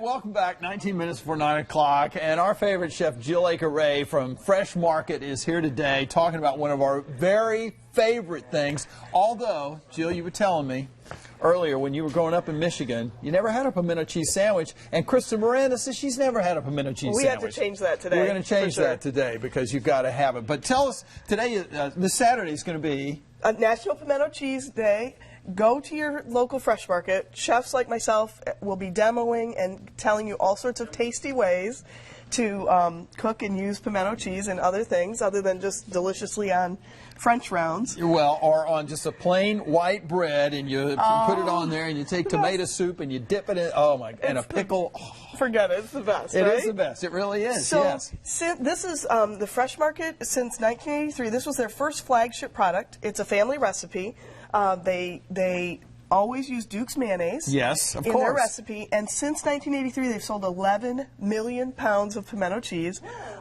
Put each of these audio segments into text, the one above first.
welcome back. 19 minutes before 9 o'clock, and our favorite chef, Jill Aker-Ray from Fresh Market, is here today talking about one of our very favorite things. Although, Jill, you were telling me earlier when you were growing up in Michigan, you never had a pimento cheese sandwich, and Krista Miranda says she's never had a pimento cheese sandwich. We had to change that today. We're going to change that today because you've got to have it. But tell us, today, this Saturday is going to be National Pimento Cheese Day. Go to your local Fresh Market. Chefs like myself will be demoing and telling you all sorts of tasty ways to cook and use pimento cheese and other things other than just deliciously on French rounds. Well, or on just a plain white bread, and you put it on there, and you take tomato soup and you dip it in. Oh my! And a pickle. Forget it. It's the best. It right? is the best. It really is. So, yes. This is the Fresh Market since 1983. This was their first flagship product. It's a family recipe. They always use Duke's mayonnaise. Yes, of in course. their recipe, and since 1983, they've sold 11 million pounds of pimento cheese,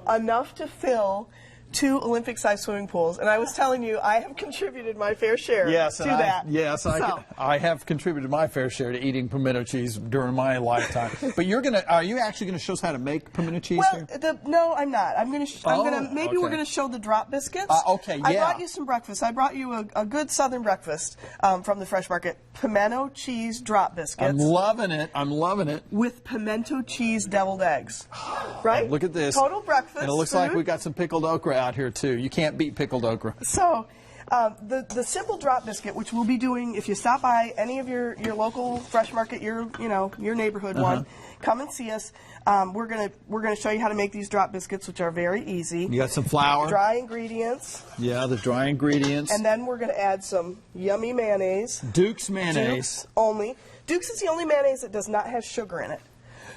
enough to fill 2 Olympic-sized swimming pools. And I was telling you, I have contributed my fair share to that. Yes, I have contributed my fair share to eating pimento cheese during my lifetime. But are you actually going to show us how to make pimento cheese here? No, I'm not. Maybe we're going to show the drop biscuits. Okay, yeah. I brought you some breakfast. I brought you a good Southern breakfast from the Fresh Market. Pimento cheese drop biscuits. I'm loving it. I'm loving it. With pimento cheese deviled eggs. Right? Look at this. Total breakfast. And it looks like we got some pickled okra out here too. You can't beat pickled okra. So, the simple drop biscuit, which we'll be doing if you stop by any of your local Fresh Market, your neighborhood one, come and see us. We're gonna show you how to make these drop biscuits, which are very easy. You got some flour, dry ingredients. Yeah, the dry ingredients. And then we're gonna add some yummy mayonnaise. Duke's mayonnaise. Duke's only. Duke's is the only mayonnaise that does not have sugar in it.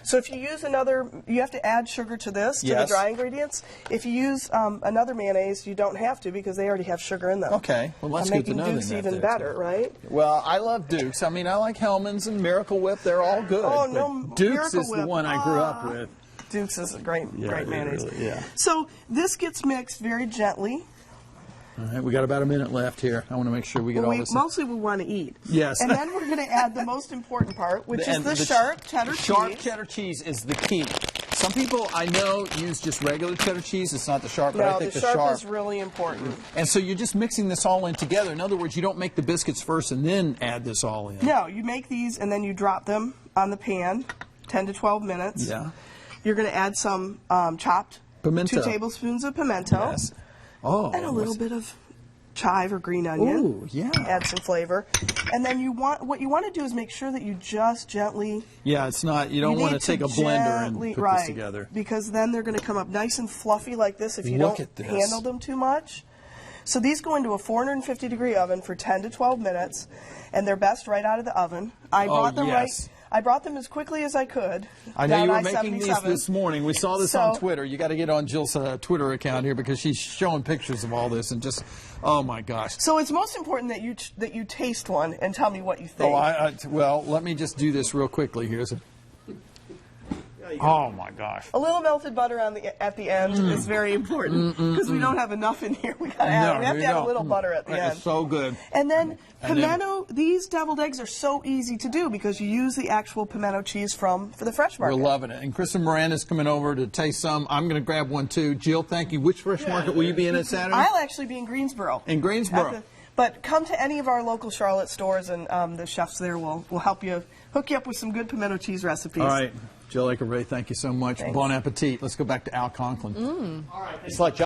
So if you use another, you have to add sugar to this, to the dry ingredients. If you use another mayonnaise, you don't have to because they already have sugar in them. Okay, well that's good to know. Making Duke's even better, right? Well, I love Duke's. I mean, I like Hellmann's and Miracle Whip. They're all good. Oh, no, Duke's Miracle is Whip. the one I grew up with. Duke's is a great mayonnaise. Really, yeah. So this gets mixed very gently. All right, we got about a minute left here. I want to make sure we get all this. Mostly we want to eat. Yes. And then we're going to add the most important part, which is the sharp cheddar cheese. Sharp cheddar cheese is the key. Some people I know use just regular cheddar cheese. It's not the sharp, but I think the sharp is really important. And so you're just mixing this all in together. In other words, you don't make the biscuits first and then add this all in. No, you make these and then you drop them on the pan, 10 to 12 minutes. Yeah. You're going to add some chopped pimento. 2 tablespoons of pimento. Yes. Oh. And a little bit of chive or green onion. Ooh, yeah. Add some flavor. And then what you want to do is make sure that you just gently. Yeah, it's not, you don't want to take a blender and put this together. Because then they're going to come up nice and fluffy like this if you don't handle them too much. So these go into a 450-degree oven for 10 to 12 minutes, and they're best right out of the oven. I brought them as quickly as I could. I know you were making these this morning. We saw this on Twitter. You got to get on Jill's Twitter account here because she's showing pictures of all this and just, oh my gosh. So it's most important that you taste one and tell me what you think. Well, let me just do this real quickly here. Oh my gosh! A little melted butter at the end is very important because we don't have enough in here. We have to add a little butter at the end. It's so good. And then pimento. These deviled eggs are so easy to do because you use the actual pimento cheese for the Fresh Market. We're loving it. And Krista Miranda's coming over to taste some. I'm going to grab one too. Jill, thank you. Which Fresh Market will you be in at Saturday? I'll actually be in Greensboro. In Greensboro. But come to any of our local Charlotte stores, and the chefs there will help you, hook you up with some good pimento cheese recipes. All right. Jill Aker-Ray, thank you so much. Thanks. Bon appetit. Let's go back to Al Conklin. All right. It's like